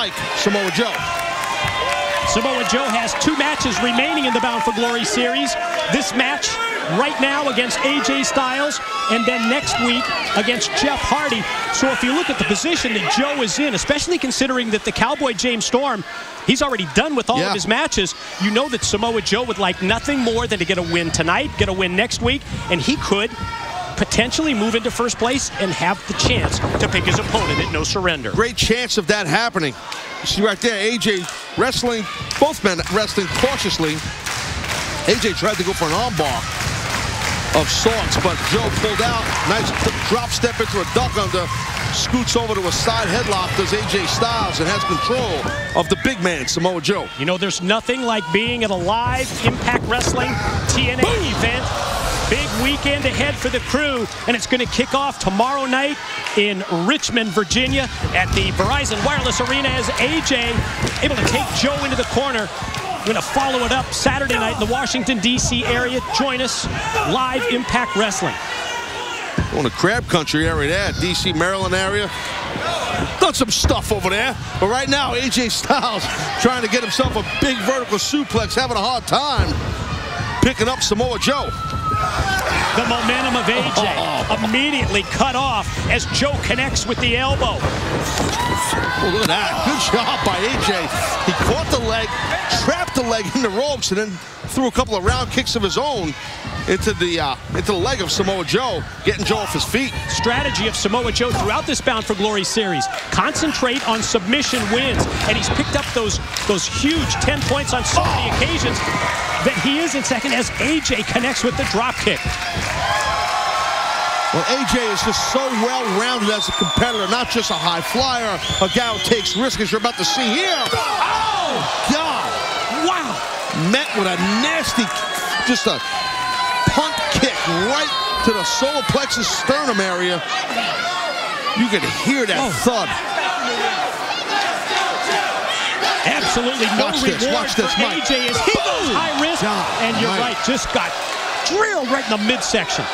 like Samoa Joe? Samoa Joe has 2 matches remaining in the Bound for Glory series. This match right now against AJ Styles, and then next week against Jeff Hardy. So if you look at the position that Joe is in, especially considering that the Cowboy James Storm, he's already done with all of his matches, you know that Samoa Joe would like nothing more than to get a win tonight, get a win next week, and he could potentially move into first place and have the chance to pick his opponent at No Surrender. Great chance of that happening. You see right there, AJ wrestling, both men wrestling cautiously. AJ tried to go for an armbar of sorts, but Joe pulled out. Nice drop step into a duck under. Scoots over to a side headlock, does AJ Styles, and has control of the big man, Samoa Joe. You know, there's nothing like being at a live Impact Wrestling TNA event. Big weekend ahead for the crew, and it's going to kick off tomorrow night in Richmond, Virginia at the Verizon Wireless Arena as AJ able to take Joe into the corner. We're going to follow it up Saturday night in the Washington, D.C. area. Join us, live Impact Wrestling. On the Crab Country area there, D.C., Maryland area. Done some stuff over there. But right now, AJ Styles trying to get himself a big vertical suplex, having a hard time picking up Samoa Joe. The momentum of AJ immediately cut off as Joe connects with the elbow. Oh, look at that. Good job by AJ. He caught the leg, trapped the leg in the ropes, and then threw a couple of round kicks of his own into the leg of Samoa Joe, getting Joe off his feet. Strategy of Samoa Joe throughout this Bound for Glory series. Concentrate on submission wins, and he's picked up those huge 10 points on so many occasions that he is in second as AJ connects with the drop kick. Well, AJ is just so well-rounded as a competitor, not just a high flyer, a guy who takes risks, as you're about to see here. Oh, God. Wow. Met with a nasty, just a punt kick right to the solar plexus sternum area. You can hear that thud. Absolutely no reward for AJ as he goes high risk, and you're right, just got drilled right in the midsection.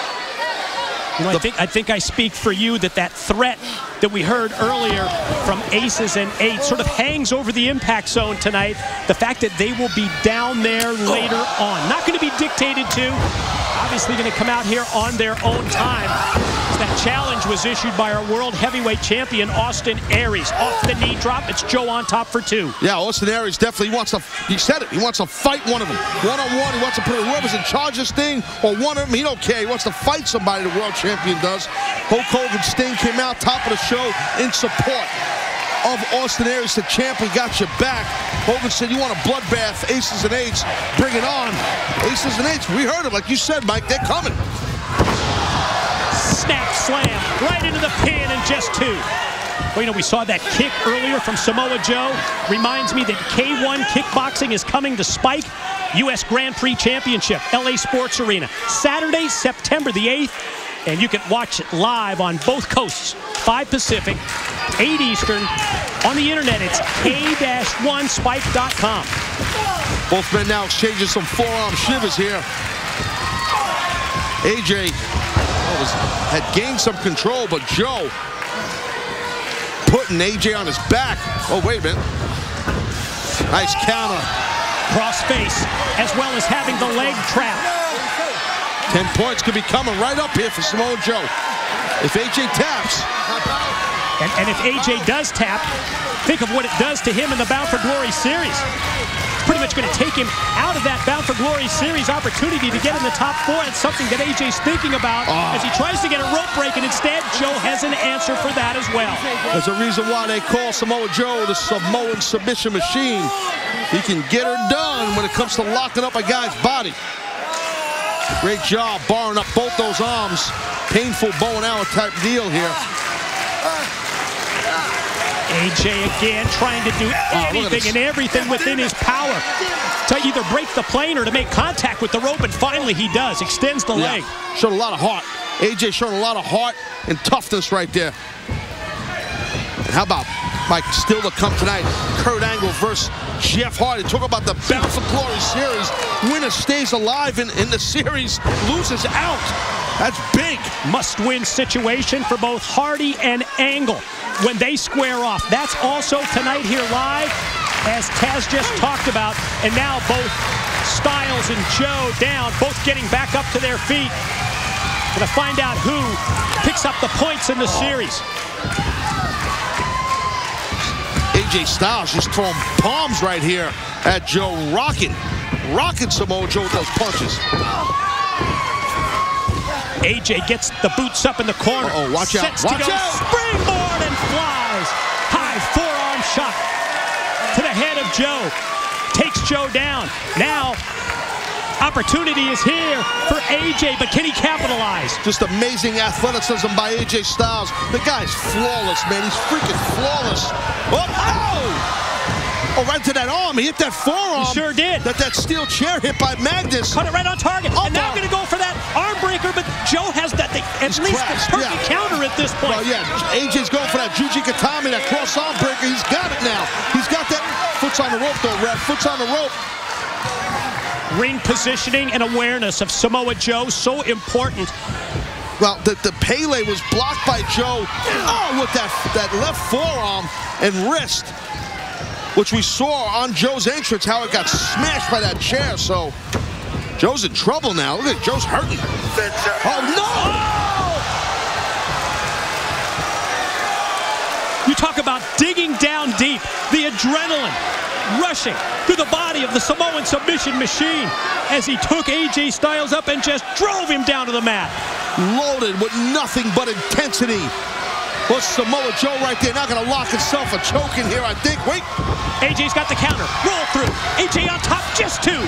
You know, I think I speak for you that threat that we heard earlier from Aces and Eights sort of hangs over the Impact Zone tonight. The fact that they will be down there later on. Not going to be dictated to. Obviously going to come out here on their own time. That challenge was issued by our World Heavyweight Champion, Austin Aries. Off the knee drop, it's Joe on top for 2. Yeah, Austin Aries definitely wants to, he said it, he wants to fight one of them. One-on-one, he wants to put whoever's in charge of this thing, or one of them, he don't care. He wants to fight somebody, the world champion does. Hulk Hogan Sting came out top of the show in support of Austin Aries. The champ, we got your back. Hogan said, you want a bloodbath, Aces and Eights, bring it on. Aces and Eights, we heard it, like you said, Mike, they're coming. Snap slam right into the pin in just 2. Well, you know, we saw that kick earlier from Samoa Joe. Reminds me that K1 Kickboxing is coming to Spike. U.S. Grand Prix Championship, LA Sports Arena. Saturday, September the 8th. And you can watch it live on both coasts. 5 Pacific, 8 Eastern. On the internet, it's k-1spike.com. Both men now exchanging some forearm shivers here. AJ had gained some control, but Joe putting AJ on his back. Oh, wait a minute. Nice counter. Cross face, as well as having the leg trap. 10 points could be coming right up here for Samoa Joe. If AJ taps. And if AJ does tap, think of what it does to him in the Bound for Glory series. It's pretty much going to take him out of that Bound for Glory series opportunity to get in the top 4. It's something that AJ's thinking about as he tries to get a rope break, and instead Joe has an answer for that as well. There's a reason why they call Samoa Joe the Samoan submission machine. He can get her done when it comes to locking up a guy's body. Great job barring up both those arms. Painful bow and arrow type deal here. AJ again trying to do anything and everything within his power to either break the plane or to make contact with the rope, and finally he does. Extends the leg. Showed a lot of heart. AJ showing a lot of heart and toughness right there. And how about Mike, still to come tonight, Kurt Angle versus Jeff Hardy. Talk about the Bound for Glory series. Winner stays alive in the series, loses out. That's big. Must-win situation for both Hardy and Angle when they square off. That's also tonight here live, as Taz just talked about. And now both Styles and Joe down, both getting back up to their feet. Gonna find out who picks up the points in the series. AJ Styles just throwing palms right here at Joe, rocking Samoa Joe with those punches. AJ gets the boots up in the corner. Uh-oh, watch out, watch out. Springboard and flies. High forearm shot to the head of Joe. Takes Joe down. Now, opportunity is here for AJ, but can he capitalize? Just amazing athleticism by AJ Styles. The guy's flawless, man. He's freaking flawless. Oh, right to that arm. He hit that forearm. He sure did. That steel chair hit by Magnus. Cut it right on target. And now going to go for that arm breaker, but Joe has that at least the perfect counter at this point. Well, yeah, AJ's going for that Juji Katami, that cross arm breaker. He's got it now. He's got that. Foot's on the rope, though, ref. Foot's on the rope. Ring positioning and awareness of Samoa Joe, so important. Well, the Pele was blocked by Joe. Oh, with that left forearm and wrist, which we saw on Joe's entrance, how it got smashed by that chair. So Joe's in trouble now. Look at Joe's hurting. Oh, no! You talk about digging down deep. The adrenaline rushing through the body of the Samoan submission machine as he took AJ Styles up and just drove him down to the mat. Loaded with nothing but intensity. Well, Samoa Joe right there, not going to lock himself a choke in here, I think. Wait. AJ's got the counter. Roll through. AJ on top, just two.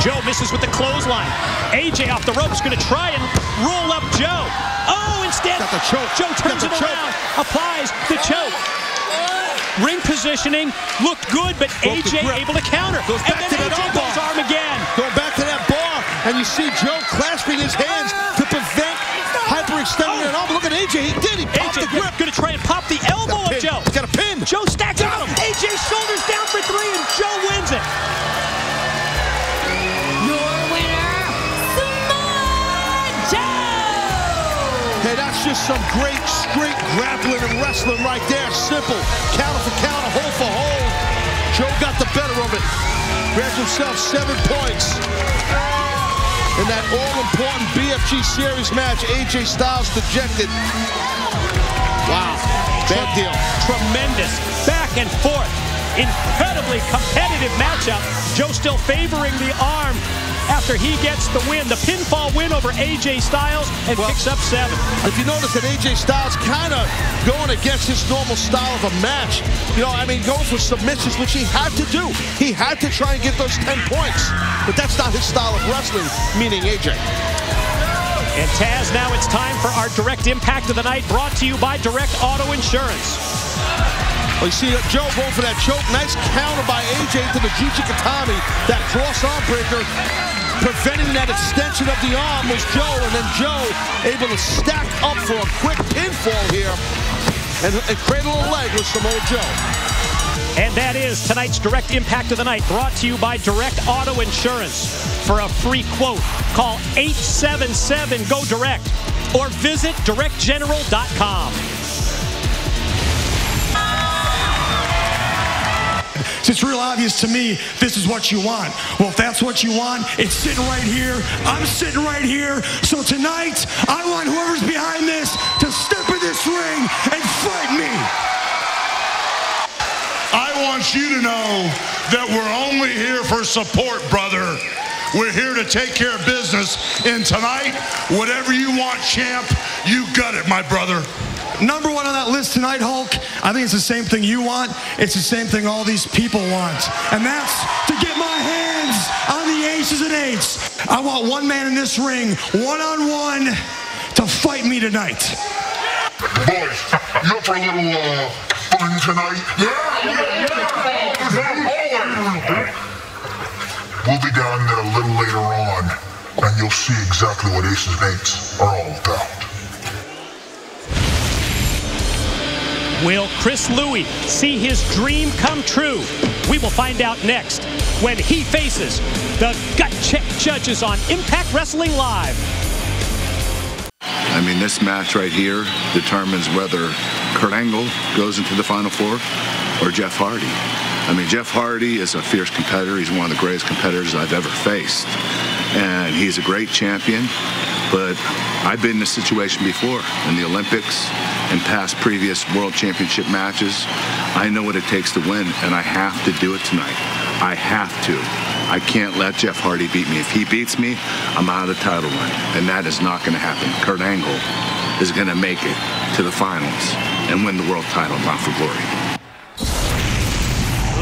Joe misses with the clothesline. AJ off the ropes, going to try and roll up Joe. Oh, instead, got the choke. Joe turns it around, applies the choke. Ring positioning looked good, but AJ able to counter. Goes back to that AJ goes arm again. Going back to that bar, and you see Joe clasping his hands to prevent hyperextending an arm. Look at AJ, he did. He popped the grip. Going to try and pop the elbow of Joe. He's got a pin. Joe stacks on him. AJ shoulders down for three, and Joe wins it. Your winner, Samoa Joe. Hey, that's just some great straight grappling and wrestling right there. Simple. Counter for counter, hold for hold. Joe got the better of it. Grabs himself 7 points. In that all-important BFG Series match, AJ Styles dejected. Wow, bad deal. Tremendous back and forth. Incredibly competitive matchup. Joe still favoring the arm after he gets the win. The pinfall win over AJ Styles and picks up 7. If you notice that AJ Styles kind of going against his normal style of a match, you know, I mean, going for submissions, which he had to do. He had to try and get those 10 points. But that's not his style of wrestling, meaning AJ. And Taz, now it's time for our direct impact of the night, brought to you by Direct Auto Insurance. Well, you see Joe going for that choke. Nice counter by AJ to the Juji Katami. That cross arm breaker. Preventing that extension of the arm was Joe, and then Joe able to stack up for a quick pinfall here and cradle a leg with Samoa Joe. And that is tonight's direct impact of the night, brought to you by Direct Auto Insurance. For a free quote, call 877-GO-DIRECT or visit directgeneral.com. It's real obvious to me this is what you want. Well, if that's what you want, it's sitting right here. I'm sitting right here. So tonight, I want whoever's behind this to step in this ring and fight me. I want you to know that we're only here for support, brother. We're here to take care of business. And tonight, whatever you want, champ, you got it, my brother. Number 1 on that list tonight, Hulk, I think it's the same thing you want. It's the same thing all these people want. And that's to get my hands on the aces and eights. I want one man in this ring, one-on-one, to fight me tonight. Boys, you up for a little fun tonight? Yeah. We'll be down there a little later on, and you'll see exactly what aces and eights are all about. Will Chris Louis see his dream come true? We will find out next. when he faces the Gut Check judges on Impact Wrestling Live. I mean, this match right here determines whether Kurt Angle goes into the Final Four or Jeff Hardy. I mean, Jeff Hardy is a fierce competitor. He's one of the greatest competitors I've ever faced. And he's a great champion, but I've been in this situation before in the Olympics and past previous world championship matches. I know what it takes to win, and I have to do it tonight. I have to. I can't let Jeff Hardy beat me. If he beats me, I'm out of the title run, and that is not going to happen. Kurt Angle is going to make it to the finals and win the world title, Bound for Glory.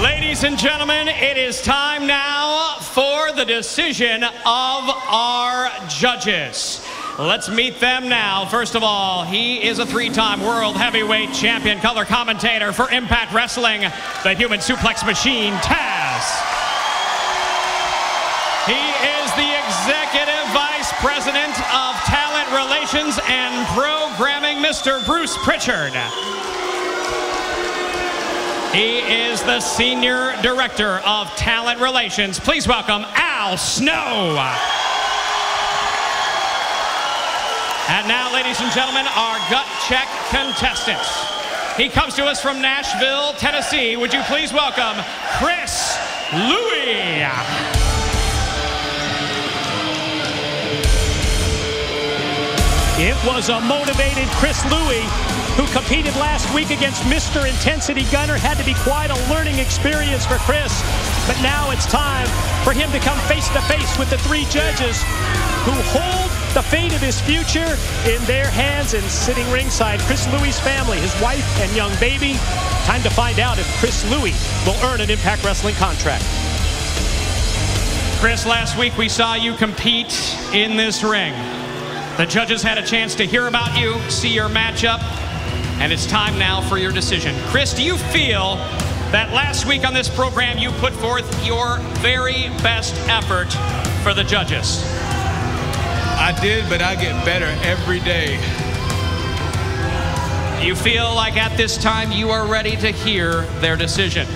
Ladies and gentlemen, it is time now for the decision of our judges. Let's meet them now. First of all, he is a three-time world heavyweight champion, color commentator for Impact Wrestling, the human suplex machine, Taz. He is the Executive Vice President of Talent Relations and Programming, Mr. Bruce Pritchard. He is the Senior Director of Talent Relations. Please welcome Al Snow. And now, ladies and gentlemen, our Gut Check contestants. He comes to us from Nashville, Tennessee. Would you please welcome Chris Louie. It was a motivated Chris Louie who competed last week against Mr. Intensity Gunner. Had to be quite a learning experience for Chris. But now it's time for him to come face to face with the three judges who hold the fate of his future in their hands. And sitting ringside, Chris Louie's family, his wife and young baby. Time to find out if Chris Louie will earn an Impact Wrestling contract. Chris, last week we saw you compete in this ring. The judges had a chance to hear about you, see your matchup, and it's time now for your decision. Chris, do you feel that last week on this program you put forth your very best effort for the judges? I did, but I get better every day. Do you feel like at this time you are ready to hear their decision?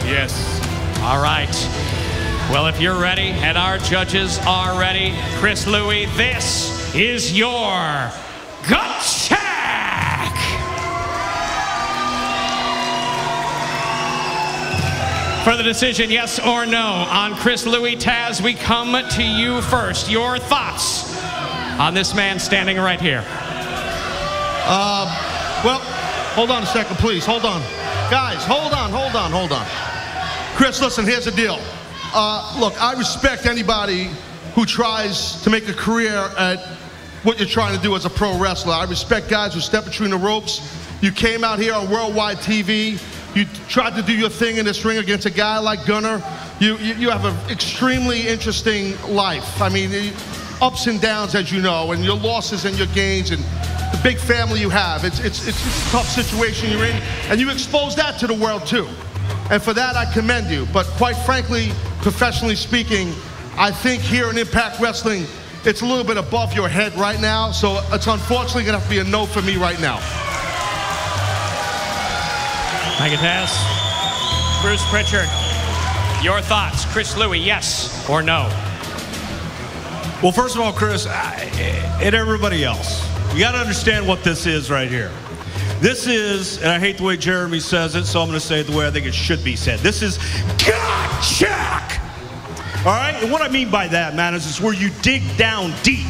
Yes. All right. Well, if you're ready and our judges are ready, Chris Louie, this is your Gut Check! For the decision, yes or no, on Chris Louie. Taz, we come to you first. Your thoughts on this man standing right here? Well, hold on a second, please. Hold on. Guys, hold on. Chris, listen, here's the deal. Look, I respect anybody who tries to make a career at what you're trying to do as a pro wrestler. I respect guys who step between the ropes. You came out here on worldwide TV. You tried to do your thing in this ring against a guy like Gunner. You have an extremely interesting life. I mean, ups and downs, as you know, and your losses and your gains, and the big family you have. It's a tough situation you're in, and you expose that to the world too. And for that, I commend you. But quite frankly, professionally speaking, I think here in Impact Wrestling, it's a little bit above your head right now, so it's unfortunately going to have to be a no for me right now. Thank you, Taz. Bruce Pritchard, your thoughts. Chris Louie, yes or no? Well, first of all, Chris, and everybody else, you got to understand what this is right here. This is, and I hate the way Jeremy says it, so I'm going to say it the way I think it should be said. This is Gut Check! All right? And what I mean by that, man, is it's where you dig down deep